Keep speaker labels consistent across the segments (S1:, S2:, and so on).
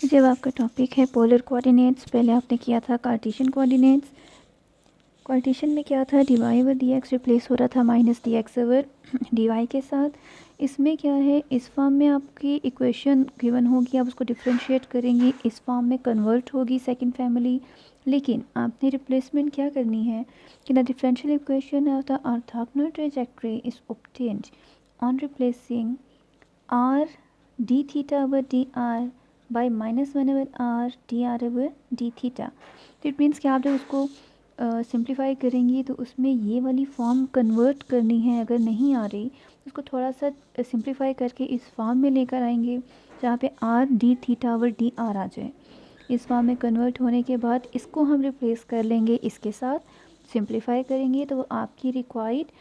S1: जब आपका टॉपिक है पोलर कोऑर्डिनेट्स, पहले आपने किया था कार्टेशियन कोऑर्डिनेट्स। कार्टेशियन में क्या था, dy ओवर dx रिप्लेस हो रहा था माइनस dx ओवर dy के साथ। इसमें क्या है, इस फॉर्म में आपकी इक्वेशन गिवन होगी, आप उसको डिफरेंशिएट करेंगी, इस फॉर्म में कन्वर्ट होगी सेकंड फैमिली। लेकिन आपने रिप्लेसमेंट क्या करनी है कि the differential equation of the orthogonal trajectory is obtained on replacing r d theta over dr by -1 over r dr over d theta. तो इट मीन्स कि आप जब उसको सिंप्लीफाई करेंगी तो उसमें ये वाली फॉर्म कन्वर्ट करनी है। अगर नहीं आ रही उसको थोड़ा सा सिंप्लीफाई करके इस फॉर्म में लेकर आएंगे जहाँ पे r d theta over dr आ जाए। इस फॉर्म में कन्वर्ट होने के बाद इसको हम रिप्लेस कर लेंगे इसके साथ, सिंप्लीफाई करेंगे तो वो आपकी रिक्वायर्ड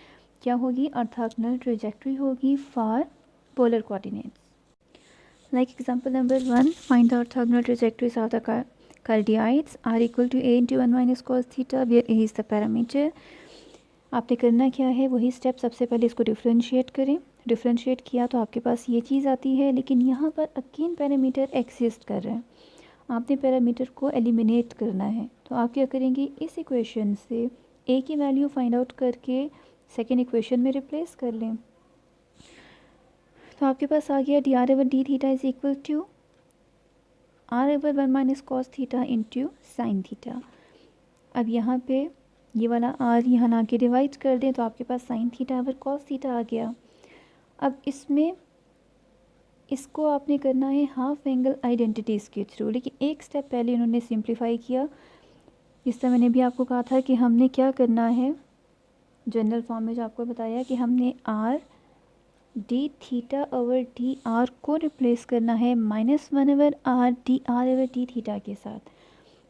S1: क्या होगी, ऑर्थोगोनल ट्रायजेक्टरी होगी for polar coordinates. Like example number 1, find the orthogonal trajectories of the cardioids are equal to a into 1 minus cos theta where a is the parameter. आपने करना क्या है, वही स्टेप, सबसे पहले इसको डिफरेंशिएट करें। डिफरेंशिएट किया तो आपके पास ये चीज़ आती है, लेकिन यहाँ पर अगेन पैरामीटर एक्सिस्ट कर रहे हैं, आपने पैरामीटर को एलिमिनेट करना है। तो आप क्या करेंगे, इस इक्वेशन से a की वैल्यू फाइंड आउट करके सेकेंड इक्वेशन में रिप्लेस कर लें। तो आपके पास आ गया D R over D theta is equal to R over 1 minus cos theta into sine theta. अब यहाँ पे ये वाला आर यहाँ ला के डिवाइड कर दें तो आपके पास sine theta over cos theta आ गया। अब इसमें इसको आपने करना है हाफ एंगल आइडेंटिटीज़ के थ्रू, लेकिन एक स्टेप पहले इन्होंने सिंप्लीफाई किया। इस समय मैंने भी आपको कहा था कि हमने क्या करना है, जनरल फॉर्म में जो आपको बताया कि हमने R D theta over D R को रिप्लेस करना है -1 over R D R over D theta के साथ।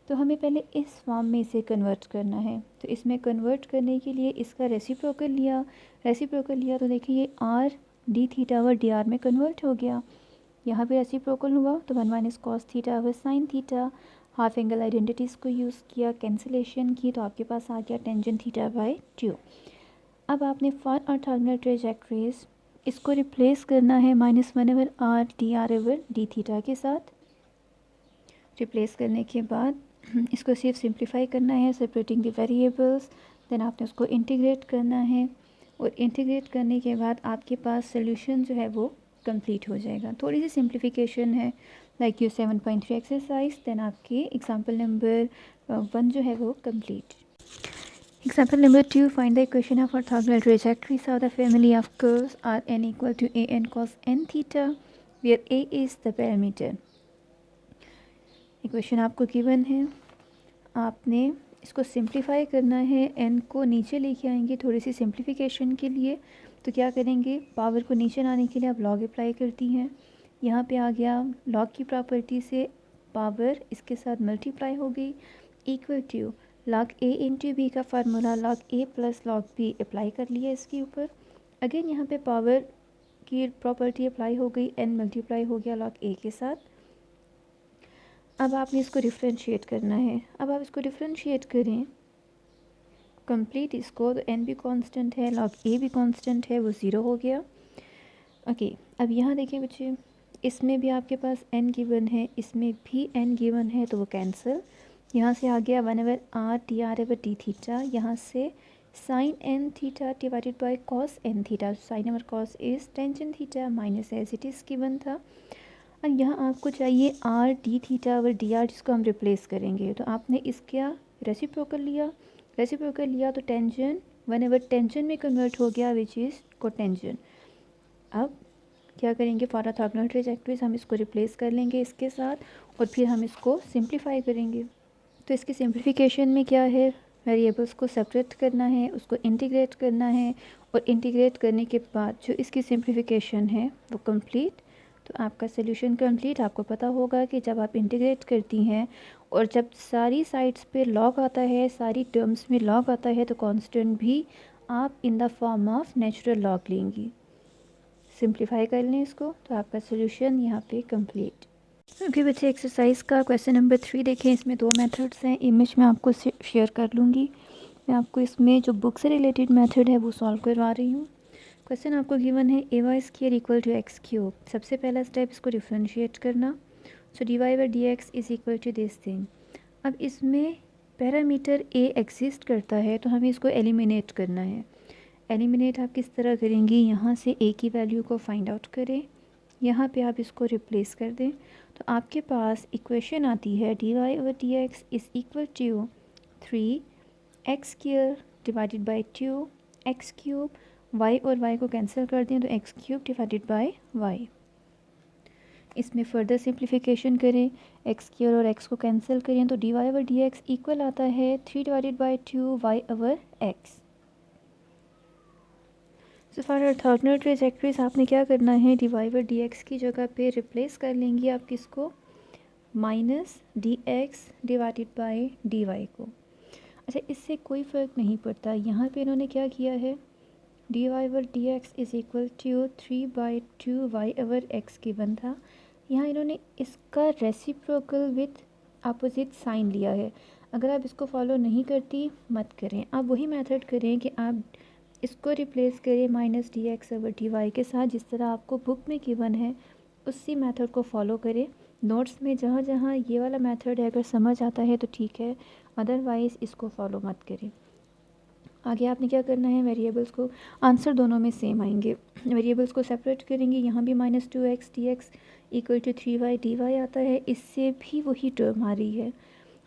S1: तो हमें पहले इस फॉर्म में इसे कन्वर्ट करना है। तो इसमें कन्वर्ट करने के लिए इसका रेसिप्रोकल लिया तो देखिए ये R D theta over D R में कन्वर्ट हो गया। यहाँ पे रेसिप्रोकल हुआ तो 1 minus cos theta over sine theta. Half angle identities को यूज़ किया, कैंसिलेशन की, तो आपके पास आ गया टेंजेंट थीटा बाय 2। अब आपने फॉर ऑर्थोगोनल ट्रायजेक्टरीज इसको रिप्लेस करना है -1 over R over D theta के साथ। रिप्लेस करने के बाद इसको सिर्फ सिंप्लीफाई करना है, सेपरेटिंग द वेरिएबल्स। देन आपने उसको इंटीग्रेट करना है, और इंटीग्रेट करने के बाद आपके पास सोल्यूशन जो है वो कंप्लीट हो जाएगा। थोड़ी सी सिंप्लीफिकेशन है, लाइक यू 7.3 एक्सरसाइज। देन आपकी एग्जाम्पल नंबर 1 जो है वो complete. Example number 2, find the equation of orthogonal trajectories of the family of curves are n equal to a n cos n theta, where a is the parameter. Equation आपको given है, आपने इसको simplify करना है, n को नीचे लेके आएंगे थोड़ी सी सिंप्लीफिकेशन के लिए। तो क्या करेंगे, पावर को नीचे लाने के लिए आप लॉग अप्लाई करती हैं। यहाँ पे आ गया लॉग की प्रॉपर्टी से पावर इसके साथ मल्टीप्लाई हो गई, equal to log A into B का formula log A plus log B apply कर लिया इसके ऊपर। अगेन यहाँ पे पावर की प्रॉपर्टी अप्लाई हो गई, एन मल्टीप्लाई हो गया लॉग ए के साथ। अब आपने इसको डिफरेंशिएट करना है। अब आप इसको डिफरेंशिएट करें कंप्लीट इसको, तो एन भी कांस्टेंट है, लॉग ए भी कांस्टेंट है, वो ज़ीरो हो गया। ओके, अब यहाँ देखिए बच्चे, इसमें भी आपके पास एन गिवन है, इसमें भी एन गिवन है, तो वो कैंसिल। यहाँ से आ गया 1 over R D R over D theta, यहाँ से sine N theta divided by cos N theta. Sine over cos is tangent theta minus as it is given था। और यहाँ आपको चाहिए R D theta over D R, जिसको हम replace करेंगे। तो आपने इसका रेसिप्रोकल लिया तो टेंजेंट 1 ओवर टेंजेंट में कन्वर्ट हो गया, विच इज़ कोटेंजेंट। अब क्या करेंगे, फॉर ऑर्थोगोनल ट्रायजेक्टरीज हम इसको रिप्लेस कर लेंगे इसके साथ, और फिर हम इसको सिंप्लीफाई करेंगे। तो इसकी सिंप्लीफिकेशन में क्या है, वेरिएबल्स को सेपरेट करना है, उसको इंटीग्रेट करना है, और इंटीग्रेट करने के बाद जो इसकी सिंप्लीफिकेशन है वो कंप्लीट। तो आपका सोल्यूशन कंप्लीट। आपको पता होगा कि जब आप इंटीग्रेट करती हैं और जब सारी साइड्स पे लॉग आता है, सारी टर्म्स में लॉग आता है, तो कांस्टेंट भी आप in the form of natural log लेंगी। सिंप्लीफाई कर लें इसको, तो आपका सोल्यूशन यहाँ पे कंप्लीट। ओके बच्चे, एक्सरसाइज का क्वेश्चन नंबर 3 देखें। इसमें 2 मेथड्स हैं, इमेज में आपको शेयर कर लूँगी। मैं आपको इसमें जो बुक से रिलेटेड मेथड है वो सॉल्व करवा रही हूँ। क्वेश्चन आपको गिवन है a y square equal to x cube. सबसे पहला स्टेप इसको डिफ्रेंशिएट करना। So dy by dx is equal to this thing. अब इसमें पैरामीटर a एग्जिस्ट करता है तो हमें इसको एलिमिनेट करना है। एलिमिनेट आप किस तरह करेंगी, यहाँ से a की वैल्यू को फाइंड आउट करें, यहाँ पे आप इसको रिप्लेस कर दें तो आपके पास इक्वेशन आती है dy over dx is equal to 3x square divided by 2x cube, y और y को कैंसिल कर दें तो x cube divided by y। इसमें फर्दर सिंप्लीफिकेशन करें, x स्क्वायर और x को कैंसिल करें तो dy ओवर dx इक्वल आता है 3 divided by 2y over x। So for orthogonal trajectories आपने क्या करना है, dy ओवर dx की जगह पे रिप्लेस कर लेंगी आप किसको, minus dx divided by dy को। अच्छा, इससे कोई फ़र्क नहीं पड़ता, यहाँ पे इन्होंने क्या किया है, dy over dx is equal to 3/2y over x given था, यहाँ इन्होंने इसका रेसिप्रोकल विथ अपोजिट साइन लिया है। अगर आप इसको फॉलो नहीं करती मत करें, आप वही मेथड करें कि आप इसको रिप्लेस करें माइनस dx ओवर dy के साथ, जिस तरह आपको बुक में गिवन है उसी मेथड को फॉलो करें। नोट्स में जहाँ जहाँ ये वाला मेथड है अगर समझ आता है तो ठीक है, अदरवाइज़ इसको फॉलो मत करें। आगे आपने क्या करना है, वेरिएबल्स को, आंसर दोनों में सेम आएंगे, वेरिएबल्स को सेपरेट करेंगे, यहाँ भी minus 2x dx equal to 3y dy आता है, इससे भी वही टर्म आ रही है।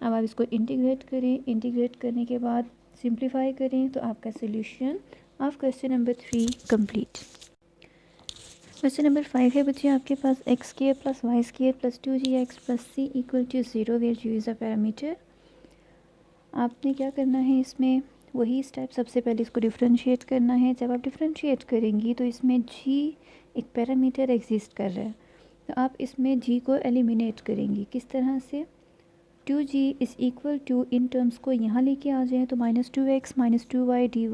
S1: अब आप इसको इंटीग्रेट करें, इंटीग्रेट करने के बाद सिंप्लीफाई करें तो आपका solution of question number 3 complete. Question number 5 है बच्चे आपके पास x square plus Y square plus 2gx plus c equal to 0 where g is a parameter. आपने क्या करना है, इसमें वही स्टेप, सबसे पहले इसको डिफरेंशिएट करना है। जब आप डिफरेंशिएट करेंगी तो इसमें g एक पैरामीटर एग्जिस्ट कर रहा है, तो आप इसमें g को एलिमिनेट करेंगी। किस तरह से, 2g इज़ इक्वल टू, इन टर्म्स को यहाँ लेके आ जाएँ तो minus 2x minus 2y dy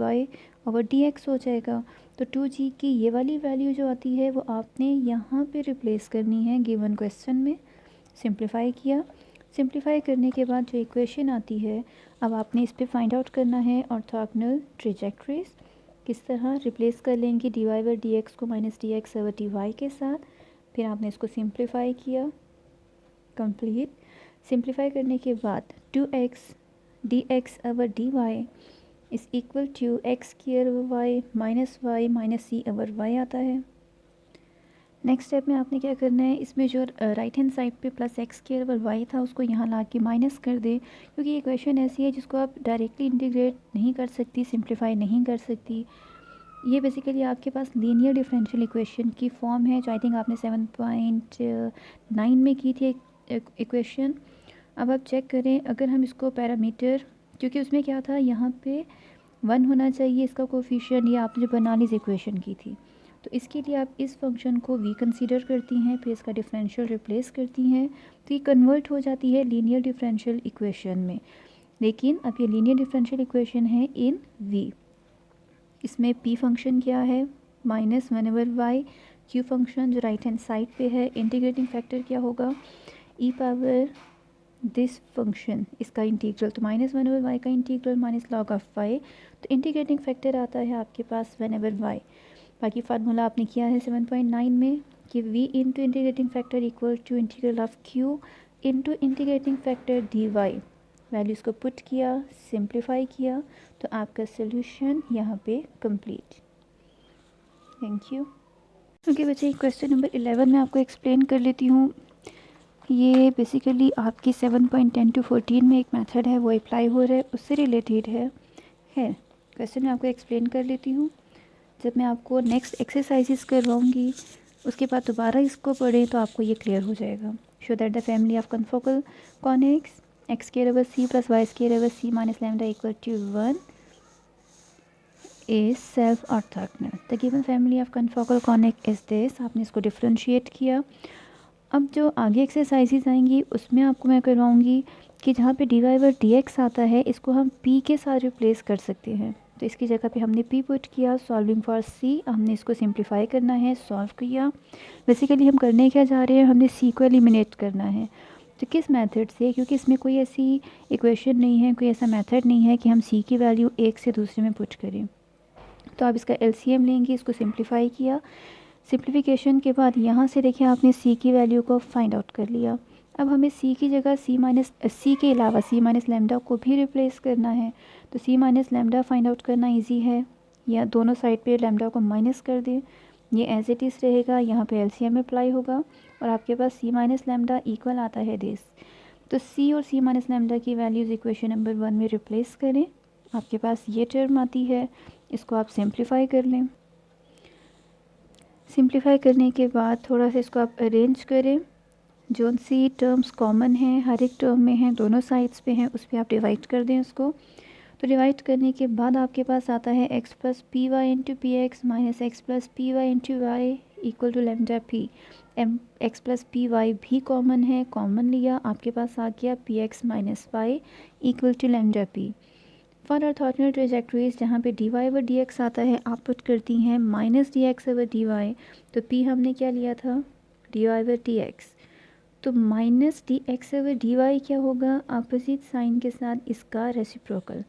S1: over dx हो जाएगा। तो 2g की ये वाली वैल्यू जो आती है वो आपने यहाँ पे रिप्लेस करनी है गिवन क्वेश्चन में। सिंप्लीफाई किया, सिंप्लीफाई करने के बाद जो इक्वेशन आती है अब आपने इस पे फाइंड आउट करना है ऑर्थोगोनल ट्रांजैक्टरीज। किस तरह रिप्लेस कर लेंगे dy ओवर dx को माइनस dx ओवर dy के साथ, फिर आपने इसको सिंप्लीफाई किया, कंप्लीट। सिंप्लीफाई करने के बाद 2x dx over dy is equal to x square over y minus c over y आता है। नेक्स्ट स्टेप में आपने क्या करना है, इसमें जो राइट हैंड साइड पे plus X square over Y था उसको यहाँ ला के माइनस कर दे, क्योंकि ये इक्वेशन ऐसी है जिसको आप डायरेक्टली इंटीग्रेट नहीं कर सकती, सिंप्लीफाई नहीं कर सकती। ये बेसिकली आपके पास लीनियर डिफरेंशियल इक्वेशन की फॉर्म है, जो आई थिंक आपने 7.9 में की थी इक्वेशन। अब आप चेक करें, अगर हम इसको पैरामीटर, क्योंकि उसमें क्या था, यहाँ पे 1 होना चाहिए इसका कोफिशिएंट, ये आपने जो बर्नौलीज़ इक्वेशन की थी, तो इसके लिए आप इस फंक्शन को v कंसीडर करती हैं, फिर इसका डिफरेंशियल रिप्लेस करती हैं, तो ये कन्वर्ट हो जाती है लीनियर डिफरेंशियल इक्वेशन में। लेकिन अब ये लीनियर डिफरेंशियल इक्वेशन है इन v। इसमें p फंक्शन क्या है, minus 1 over y, q function जो राइट हैंड साइड पे है, इंटीग्रेटिंग फैक्टर क्या होगा, e पावर दिस फंक्शन, इसका इंटीग्रल, तो माइनस 1 ओवर y का integral minus log of y, तो इंटीग्रेटिंग फैक्टर आता है आपके पास 1 ओवर y। बाकी फार्मूला आपने किया है 7.9 में कि v into integrating factor equal to integral of q into integrating factor dy। Values को पुट किया, सिंप्लीफाई किया, तो आपका सोल्यूशन यहाँ पे कंप्लीट। Thank you. ओके बच्चे, क्वेश्चन नंबर 11 में आपको एक्सप्लेन कर लेती हूँ। ये बेसिकली आपकी 7.10 to 14 में एक मेथड है वो अप्लाई हो रहा है, उससे रिलेटेड है क्वेश्चन में आपको एक्सप्लेन कर लेती हूँ। जब मैं आपको नेक्स्ट एक्सरसाइजेस करवाऊँगी उसके बाद दोबारा इसको पढ़ें तो आपको ये क्लियर हो जाएगा। Show that the family of confocal conics X square over C plus Y square over C minus lambda equal to 1 is self orthogonal. The given family of confocal conic is this. आपने इसको differentiate किया। अब जो आगे exercises आएंगी उसमें आपको मैं करवाऊँगी कि जहाँ पे D Y over D X आता है इसको हम पी के साथ रिप्लेस कर सकते हैं, तो इसकी जगह पे हमने p पुट किया। सॉल्विंग फॉर c, हमने इसको सिंप्लीफाई करना है, सॉल्व किया। बेसिकली हम करने क्या जा रहे हैं, हमने c को एलिमिनेट करना है। तो किस मेथड से, क्योंकि इसमें कोई ऐसी इक्वेशन नहीं है, कोई ऐसा मेथड नहीं है कि हम c की वैल्यू एक से दूसरे में पुट करें। तो आप इसका LCM लेंगे, इसको सिंप्लीफाई किया। सिंप्लीफिकेशन के बाद यहाँ से देखिए आपने c की वैल्यू को फाइंड आउट कर लिया। अब हमें सी की जगह सी के अलावा सी माइनस लैम्डा को भी रिप्लेस करना है। तो सी माइनस लैम्डा फाइंड आउट करना इजी है, या दोनों साइड पे लैम्डा को माइनस कर दें, ये एज इट इज़ रहेगा, यहाँ पे एलसीएम अप्लाई होगा और आपके पास सी माइनस लैम्डा इक्वल आता है दिस। तो सी और सी माइनस लैम्डा की वैल्यूज़ इक्वेशन नंबर 1 में रिप्लेस करें, आपके पास ये टर्म आती है, इसको आप सिंप्लीफाई कर लें। सिंप्लीफाई करने के बाद थोड़ा सा इसको आप अरेंज करें, जो सी टर्म्स कॉमन हैं हर एक टर्म में हैं, दोनों साइड्स पे हैं, उस पर आप डिवाइड कर दें उसको। तो डिवाइड करने के बाद आपके पास आता है x plus P Y into P X minus X plus P Y into Y equal to lambda P. X plus P Y भी कॉमन है, कॉमन लिया, आपके पास आ गया P X minus Y equal to lambda P. For orthogonal trajectories जहाँ पे D Y over D X आता है, आप पुट करती हैं minus D x over D Y, तो पी हमने क्या लिया था, D Y over D x, तो minus D x over D y क्या होगा, अपोजिट साइन के साथ इसका रेसिप्रोकल।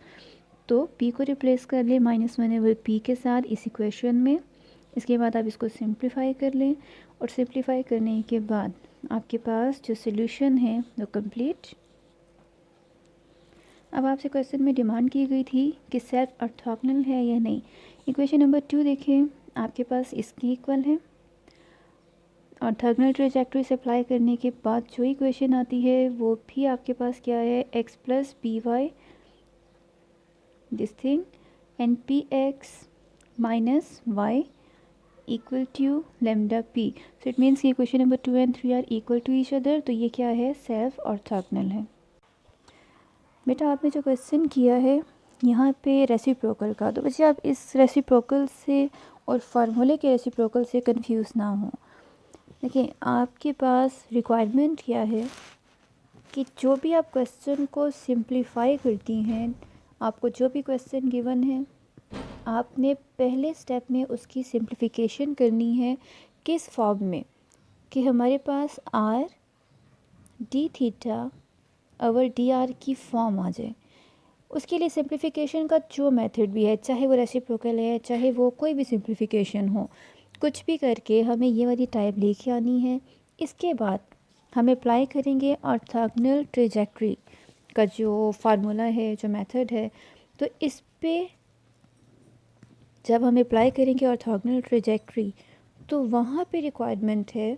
S1: तो p को रिप्लेस कर लें -1 ओवर p के साथ इस इक्वेशन में। इसके बाद आप इसको सिंप्लीफाई कर लें और सिंप्लीफाई करने के बाद आपके पास जो सोल्यूशन है वो कंप्लीट। अब आपसे क्वेश्चन में डिमांड की गई थी कि सेल्फ ऑर्थोगोनल है या नहीं। इक्वेशन नंबर 2 देखें, आपके पास इसके इक्वल है। ऑर्थोगोनल ट्रेजेक्टरी से अप्लाई करने के बाद जो इक्वेशन आती है वो भी आपके पास क्या है, x plus P Y this thing and px minus y equal to lambda p. So it means कि equation number 2 and 3 are equal to each other, तो ये क्या है, सेल्फ ऑर्थोगोनल है। बेटा आपने जो क्वेश्चन किया है यहाँ पे रेसिप्रोकल का, तो बच्चे आप इस रेसिप्रोकल से और फार्मूले के रेसिप्रोकल से कंफ्यूज ना हो। देखिए आपके पास रिक्वायरमेंट क्या है कि जो भी आप क्वेश्चन को सिंप्लीफाई करती हैं, आपको जो भी क्वेश्चन गिवन है, आपने पहले स्टेप में उसकी सिंप्लीफिकेशन करनी है। किस फॉर्म में, कि हमारे पास r D theta over D r की फॉर्म आ जाए। उसके लिए सिंप्लीफिकेशन का जो मेथड भी है, चाहे वो रेसिप्रोकल है, चाहे वो कोई भी सिंप्लीफिकेशन हो, कुछ भी करके हमें ये वाली टाइप लेके आनी है। इसके बाद हम अप्लाई करेंगे ऑर्थोगोनल ट्रेजेक्टरी का जो फार्मूला है, जो मेथड है। तो इस पे जब हम अप्लाई करेंगे ऑर्थोगोनल ट्रेजेक्टरी, तो वहाँ पे रिक्वायरमेंट है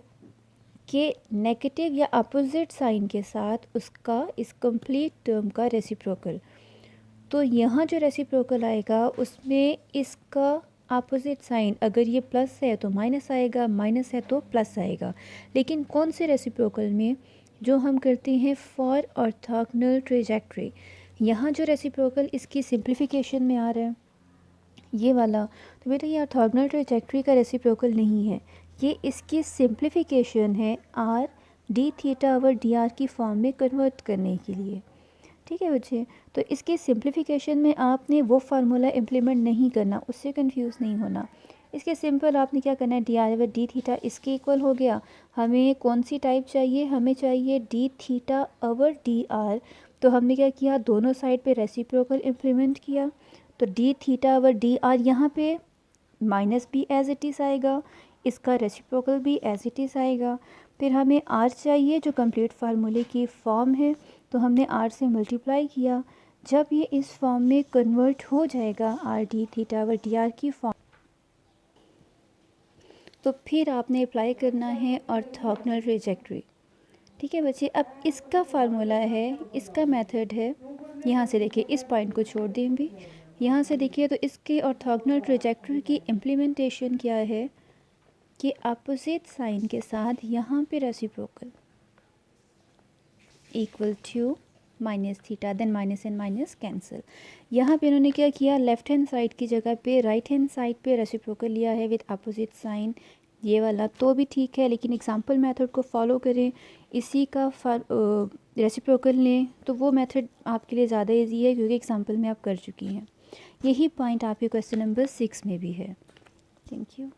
S1: कि नेगेटिव या अपोजिट साइन के साथ उसका इस कंप्लीट टर्म का रेसिप्रोकल। तो यहाँ जो रेसिप्रोकल आएगा उसमें इसका अपोजिट साइन, अगर ये प्लस है तो माइनस आएगा, माइनस है तो प्लस आएगा। लेकिन कौन से रेसिप्रोकल में, जो हम करते हैं फॉर ऑर्थोगोनल ट्रेजेक्टरी। यहाँ जो रेसिप्रोकल इसकी सिंप्लीफिकेशन में आ रहा है ये वाला, तो बेटा ये ऑर्थोगोनल ट्रेजेक्टरी का रेसिप्रोकल नहीं है, ये इसकी सिंप्लीफिकेशन है R D theta over D r की फॉर्म में कन्वर्ट करने के लिए। ठीक है बच्चे, तो इसके सिंप्लीफिकेशन में आपने वो फार्मूला इम्प्लीमेंट नहीं करना, उससे कंफ्यूज नहीं होना। इसके सिंपल आपने क्या करना है, D R over D theta इसके इक्वल हो गया। हमें कौन सी टाइप चाहिए, हमें चाहिए D theta over D R. तो हमने क्या किया, दोनों साइड पे रेसिप्रोकल इम्प्लीमेंट किया। तो D theta over D R यहाँ पे माइनस भी एज इट इज़ आएगा, इसका रेसिप्रोकल भी एज इट इज़ आएगा। फिर हमें आर चाहिए जो कंप्लीट फार्मूले की फॉर्म है, तो हमने आर से मल्टीप्लाई किया। जब ये इस फॉर्म में कन्वर्ट हो जाएगा R D theta over D r की फॉर्म, तो फिर आपने अप्लाई करना है ऑर्थोगोनल ट्रेजेक्टरी। ठीक है बच्चे, अब इसका फार्मूला है, इसका मेथड है, यहाँ से देखिए इस पॉइंट को छोड़ दें भी, यहाँ से देखिए तो इसके ऑर्थोगोनल ट्रेजेक्टरी की इम्प्लीमेंटेशन क्या है कि अपोजिट साइन के साथ यहाँ पे reciprocal equal to minus theta, then minus and minus cancel. यहाँ पे इन्होंने क्या किया, लेफ्ट हैंड साइड की जगह पे राइट हैंड साइड पे रेसिप्रोकल लिया है विद अपोजिट साइन, ये वाला तो भी ठीक है, लेकिन एग्जांपल मेथड को फॉलो करें, इसी का रेसिप्रोकल लें, तो वो मेथड आपके लिए ज़्यादा इजी है क्योंकि एग्जांपल में आप कर चुकी हैं। यही पॉइंट आपके क्वेश्चन नंबर 6 में भी है। Thank you.